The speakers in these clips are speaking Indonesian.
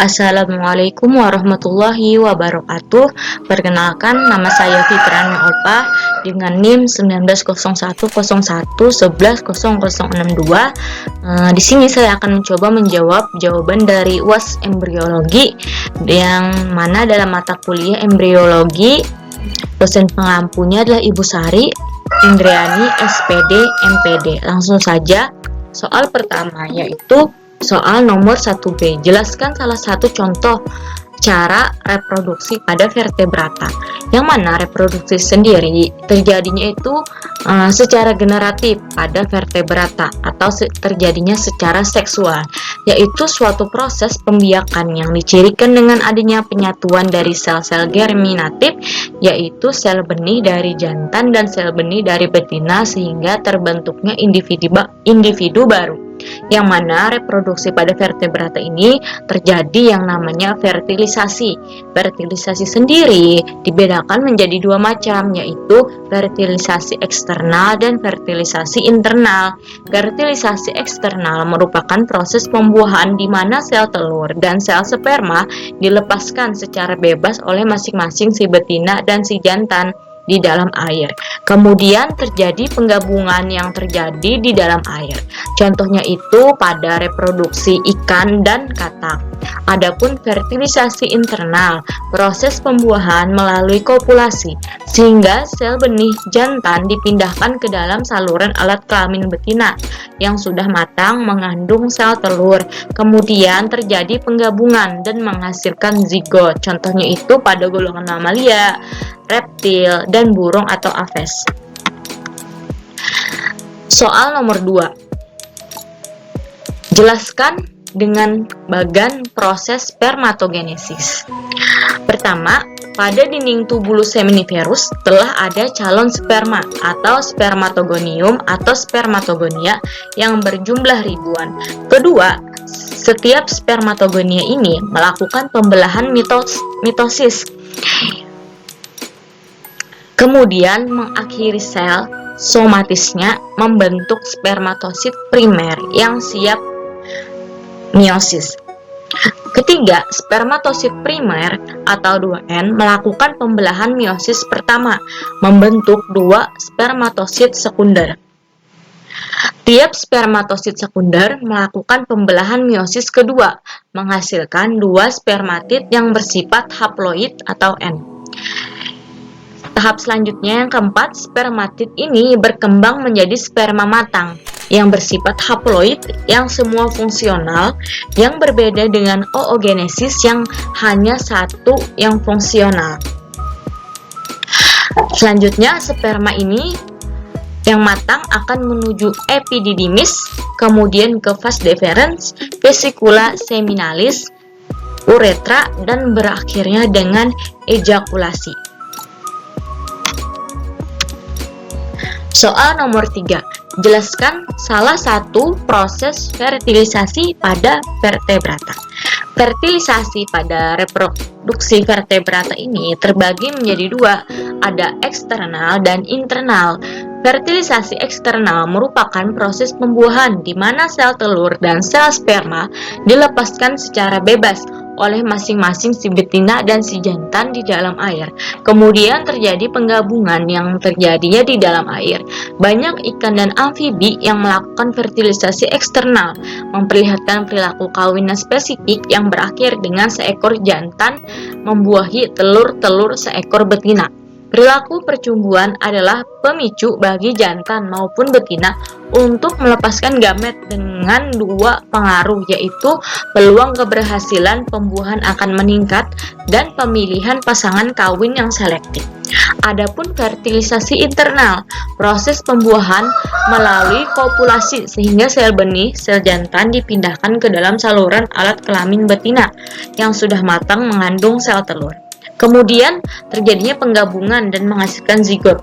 Assalamualaikum warahmatullahi wabarakatuh. Perkenalkan, nama saya Fitrani Olpa dengan NIM 190101110062. Di sini saya akan mencoba menjawab jawaban dari UAS embriologi, yang mana dalam mata kuliah embriologi dosen pengampunya adalah Ibu Sari Indriani SPD MPD. Langsung saja soal pertama, yaitu soal nomor 1B. Jelaskan salah satu contoh cara reproduksi pada vertebrata. Yang mana reproduksi sendiri terjadinya itu secara generatif pada vertebrata atau terjadinya secara seksual, yaitu suatu proses pembiakan yang dicirikan dengan adanya penyatuan dari sel-sel germinatif, yaitu sel benih dari jantan dan sel benih dari betina, sehingga terbentuknya individu baru. Yang mana reproduksi pada vertebrata ini terjadi yang namanya fertilisasi. Fertilisasi sendiri dibedakan menjadi dua macam, yaitu fertilisasi eksternal dan fertilisasi internal. Fertilisasi eksternal merupakan proses pembuahan di mana sel telur dan sel sperma dilepaskan secara bebas oleh masing-masing si betina dan si jantan di dalam air. Kemudian terjadi penggabungan yang terjadi di dalam air. Contohnya itu pada reproduksi ikan dan katak. Adapun fertilisasi internal, proses pembuahan melalui kopulasi, sehingga sel benih jantan dipindahkan ke dalam saluran alat kelamin betina yang sudah matang mengandung sel telur. Kemudian terjadi penggabungan dan menghasilkan zigot. Contohnya itu pada golongan mamalia, reptil, dan burung atau aves. Soal nomor 2. Jelaskan dengan bagan proses spermatogenesis. Pertama, pada dinding tubulus seminiferus telah ada calon sperma atau spermatogonium atau spermatogonia yang berjumlah ribuan. Kedua, setiap spermatogonia ini melakukan pembelahan mitosis, kemudian mengakhiri sel somatisnya membentuk spermatosit primer yang siap meiosis. Ketiga, spermatosit primer atau 2N melakukan pembelahan meiosis pertama, membentuk dua spermatosit sekunder. Tiap spermatosit sekunder melakukan pembelahan meiosis kedua, menghasilkan dua spermatid yang bersifat haploid atau N. Tahap selanjutnya yang keempat, spermatid ini berkembang menjadi sperma matang yang bersifat haploid yang semua fungsional, yang berbeda dengan oogenesis yang hanya satu yang fungsional. Selanjutnya, sperma ini yang matang akan menuju epididymis, kemudian ke vas deferens, vesicula seminalis, uretra, dan berakhirnya dengan ejakulasi. Soal nomor 3. Jelaskan salah satu proses fertilisasi pada vertebrata. Fertilisasi pada reproduksi vertebrata ini terbagi menjadi dua, ada eksternal dan internal. Fertilisasi eksternal merupakan proses pembuahan di mana sel telur dan sel sperma dilepaskan secara bebas oleh masing-masing si betina dan si jantan di dalam air. Kemudian terjadi penggabungan yang terjadinya di dalam air. Banyak ikan dan amfibi yang melakukan fertilisasi eksternal, memperlihatkan perilaku kawinan spesifik yang berakhir dengan seekor jantan membuahi telur-telur seekor betina. Perilaku percumbuan adalah pemicu bagi jantan maupun betina untuk melepaskan gamet dengan dua pengaruh, yaitu peluang keberhasilan pembuahan akan meningkat dan pemilihan pasangan kawin yang selektif. Adapun fertilisasi internal, proses pembuahan melalui kopulasi sehingga sel benih, sel jantan dipindahkan ke dalam saluran alat kelamin betina yang sudah matang mengandung sel telur. Kemudian terjadinya penggabungan dan menghasilkan zigot.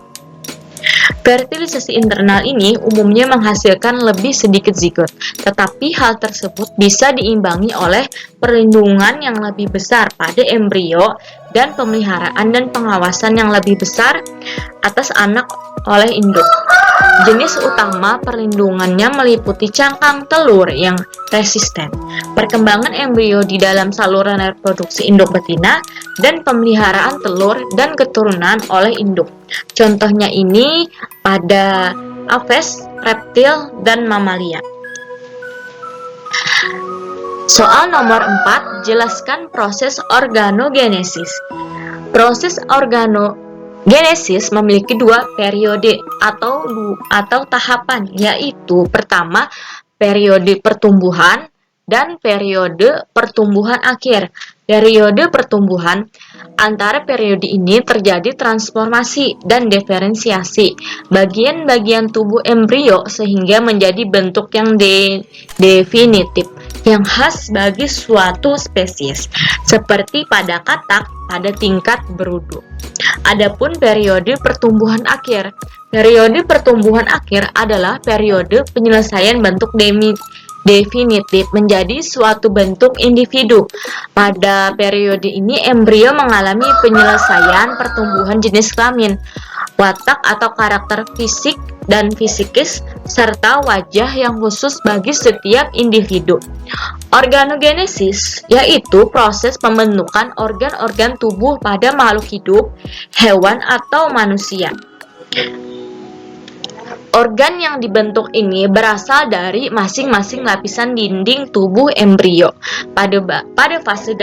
Fertilisasi internal ini umumnya menghasilkan lebih sedikit zigot, tetapi hal tersebut bisa diimbangi oleh perlindungan yang lebih besar pada embrio dan pemeliharaan dan pengawasan yang lebih besar atas anak oleh induk. Jenis utama perlindungannya meliputi cangkang telur yang resisten, perkembangan embrio di dalam saluran reproduksi induk betina, dan pemeliharaan telur dan keturunan oleh induk. Contohnya ini pada aves, reptil, dan mamalia. Soal nomor 4, jelaskan proses organogenesis. Proses organogenesis memiliki dua periode atau tahapan, yaitu pertama, periode pertumbuhan dan periode pertumbuhan akhir. Periode pertumbuhan, antara periode ini terjadi transformasi dan diferensiasi bagian-bagian tubuh embrio sehingga menjadi bentuk yang definitif yang khas bagi suatu spesies, seperti pada katak pada tingkat berudu. Adapun periode pertumbuhan akhir. Periode pertumbuhan akhir adalah periode penyelesaian bentuk definitif menjadi suatu bentuk individu. Pada periode ini embrio mengalami penyelesaian pertumbuhan jenis kelamin, watak atau karakter fisik dan fisikis, serta wajah yang khusus bagi setiap individu. Organogenesis yaitu proses pembentukan organ-organ tubuh pada makhluk hidup, hewan atau manusia. Organ yang dibentuk ini berasal dari masing-masing lapisan dinding tubuh embrio. Pada fase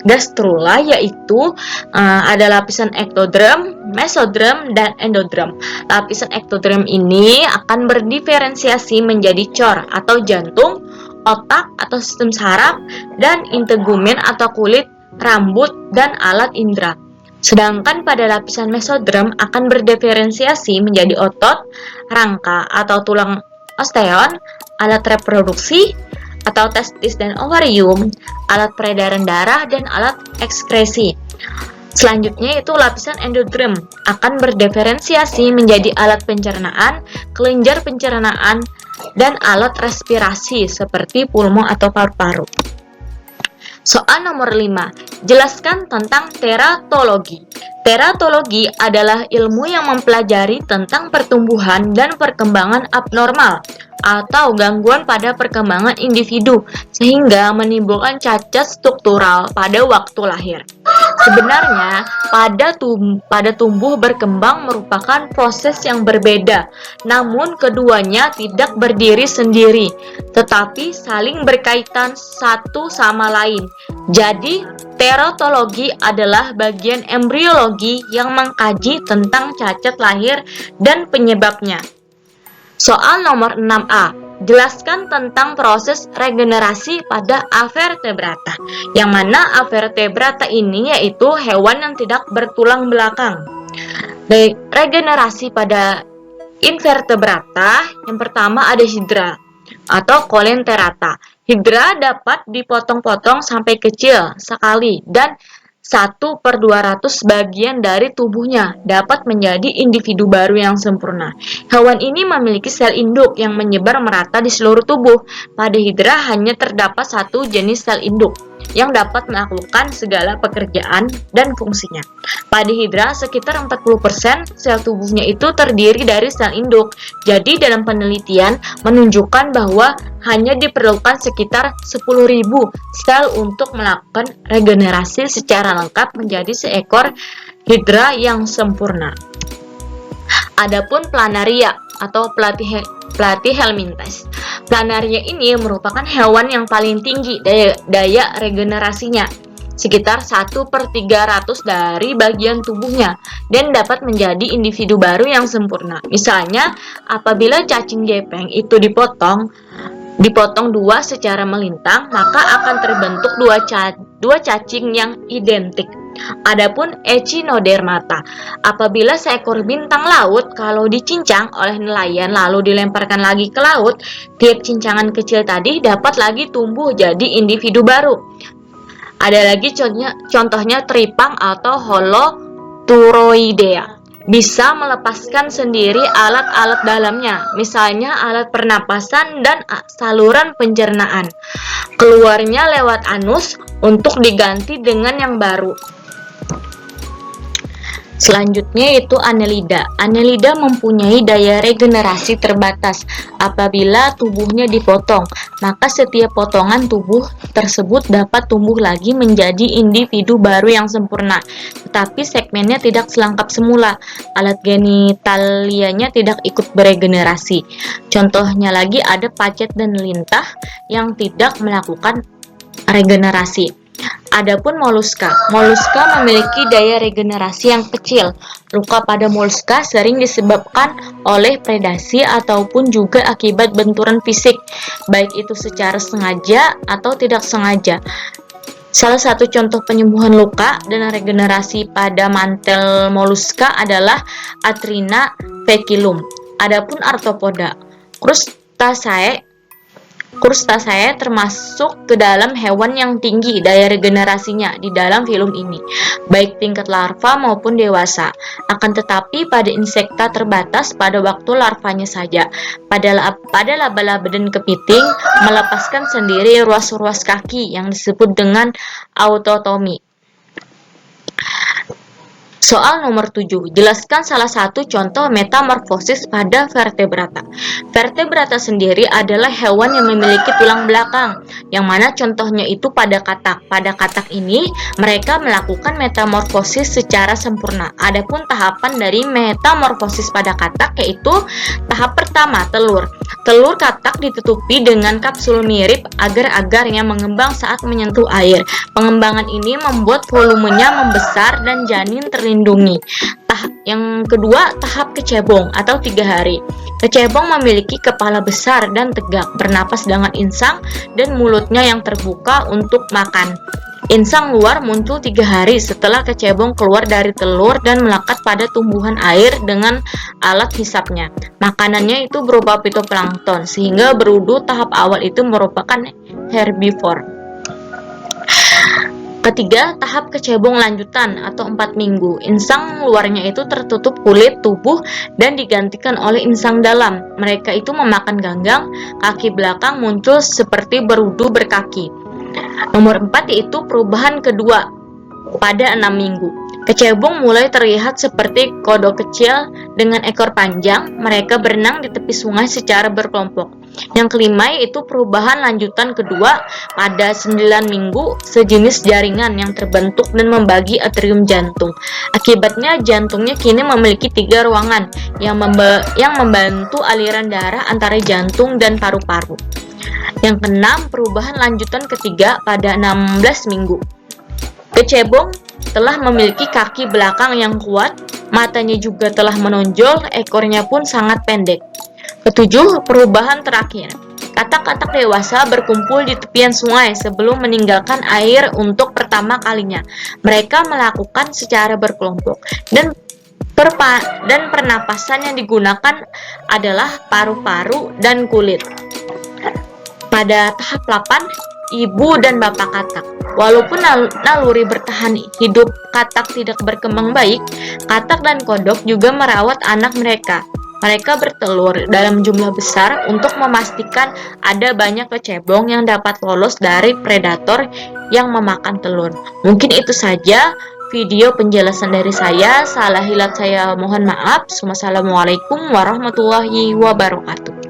gastrula yaitu ada lapisan ektoderm, mesoderm, dan endoderm. Lapisan ektoderm ini akan berdiferensiasi menjadi cor atau jantung, otak atau sistem saraf, dan integumen atau kulit, rambut, dan alat indera. Sedangkan pada lapisan mesoderm akan berdiferensiasi menjadi otot, rangka atau tulang osteon, alat reproduksi atau testis dan ovarium, alat peredaran darah, dan alat ekskresi. Selanjutnya itu lapisan endoderm akan berdiferensiasi menjadi alat pencernaan, kelenjar pencernaan, dan alat respirasi seperti pulmo atau paru-paru. Soal nomor 5, jelaskan tentang teratologi. Teratologi adalah ilmu yang mempelajari tentang pertumbuhan dan perkembangan abnormal atau gangguan pada perkembangan individu sehingga menimbulkan cacat struktural pada waktu lahir. Sebenarnya, pada tumbuh berkembang merupakan proses yang berbeda, namun keduanya tidak berdiri sendiri, tetapi saling berkaitan satu sama lain. Jadi, teratologi adalah bagian embriologi yang mengkaji tentang cacat lahir dan penyebabnya. Soal nomor 6A, jelaskan tentang proses regenerasi pada Avertebrata. Yang mana Avertebrata ini yaitu hewan yang tidak bertulang belakang. Regenerasi pada Invertebrata, yang pertama ada hidra atau Coelenterata. Hidra dapat dipotong-potong sampai kecil sekali dan 1/200 bagian dari tubuhnya dapat menjadi individu baru yang sempurna. Hewan ini memiliki sel induk yang menyebar merata di seluruh tubuh. Pada hidra hanya terdapat satu jenis sel induk yang dapat melakukan segala pekerjaan dan fungsinya. Pada hidra, sekitar 40% sel tubuhnya itu terdiri dari sel induk. Jadi dalam penelitian menunjukkan bahwa hanya diperlukan sekitar 10.000 sel untuk melakukan regenerasi secara lengkap menjadi seekor hidra yang sempurna. Adapun planaria atau Platyhelminthes. Planaria ini merupakan hewan yang paling tinggi daya regenerasinya, sekitar 1/300 dari bagian tubuhnya, dan dapat menjadi individu baru yang sempurna. Misalnya, apabila cacing gepeng itu dipotong dua secara melintang, maka akan terbentuk dua cacing yang identik. Adapun Echinodermata, apabila seekor bintang laut kalau dicincang oleh nelayan lalu dilemparkan lagi ke laut, tiap cincangan kecil tadi dapat lagi tumbuh jadi individu baru. Ada lagi contohnya tripang atau Holoturoidea. Bisa melepaskan sendiri alat-alat dalamnya, misalnya alat pernapasan dan saluran pencernaan. Keluarnya lewat anus untuk diganti dengan yang baru. Selanjutnya yaitu Annelida. Annelida mempunyai daya regenerasi terbatas. Apabila tubuhnya dipotong, maka setiap potongan tubuh tersebut dapat tumbuh lagi menjadi individu baru yang sempurna. Tetapi segmennya tidak selengkap semula. Alat genitalianya tidak ikut beregenerasi. Contohnya lagi ada pacet dan lintah yang tidak melakukan regenerasi. Adapun moluska. Moluska memiliki daya regenerasi yang kecil. Luka pada moluska sering disebabkan oleh predasi ataupun juga akibat benturan fisik, baik itu secara sengaja atau tidak sengaja. Salah satu contoh penyembuhan luka dan regenerasi pada mantel moluska adalah Atrina feculum. Adapun arthropoda, Crustaceae termasuk ke dalam hewan yang tinggi daya regenerasinya di dalam film ini, baik tingkat larva maupun dewasa. Akan tetapi pada insekta terbatas pada waktu larvanya saja. Pada laba-laba dan kepiting melepaskan sendiri ruas-ruas kaki yang disebut dengan autotomi. Soal nomor 7. Jelaskan salah satu contoh metamorfosis pada vertebrata. Vertebrata sendiri adalah hewan yang memiliki tulang belakang, yang mana contohnya itu pada katak. Pada katak ini, mereka melakukan metamorfosis secara sempurna. Adapun tahapan dari metamorfosis pada katak yaitu tahap pertama, telur. Telur katak ditutupi dengan kapsul mirip agar-agarnya mengembang saat menyentuh air. Pengembangan ini membuat volumenya membesar dan janin terlindungi. Yang kedua, tahap kecebong atau 3 hari. Kecebong memiliki kepala besar dan tegak, bernapas dengan insang dan mulutnya yang terbuka untuk makan. Insang luar muncul 3 hari setelah kecebong keluar dari telur dan melekat pada tumbuhan air dengan alat hisapnya. Makanannya itu berupa fitoplankton, sehingga berudu tahap awal itu merupakan herbivore. Ketiga, tahap kecebong lanjutan atau 4 minggu. Insang luarnya itu tertutup kulit tubuh dan digantikan oleh insang dalam. Mereka itu memakan ganggang, kaki belakang muncul seperti berudu berkaki. Nomor 4 yaitu perubahan kedua pada 6 minggu. Kecebong mulai terlihat seperti kodok kecil dengan ekor panjang. Mereka berenang di tepi sungai secara berkelompok. Yang kelima yaitu perubahan lanjutan kedua pada 9 minggu, sejenis jaringan yang terbentuk dan membagi atrium jantung. Akibatnya jantungnya kini memiliki 3 ruangan yang membantu aliran darah antara jantung dan paru-paru. Yang keenam, perubahan lanjutan ketiga pada 16 minggu. Kecebong telah memiliki kaki belakang yang kuat, matanya juga telah menonjol, ekornya pun sangat pendek. Ketujuh, perubahan terakhir. Katak-katak dewasa berkumpul di tepian sungai sebelum meninggalkan air untuk pertama kalinya. Mereka melakukan secara berkelompok dan pernapasan yang digunakan adalah paru-paru dan kulit. Pada tahap 8, ibu dan bapak katak. Walaupun naluri bertahan hidup katak tidak berkembang baik, katak dan kodok juga merawat anak mereka. Mereka bertelur dalam jumlah besar untuk memastikan ada banyak kecebong yang dapat lolos dari predator yang memakan telur. Mungkin itu saja video penjelasan dari saya. Salah hilat saya mohon maaf. Wassalamualaikum warahmatullahi wabarakatuh.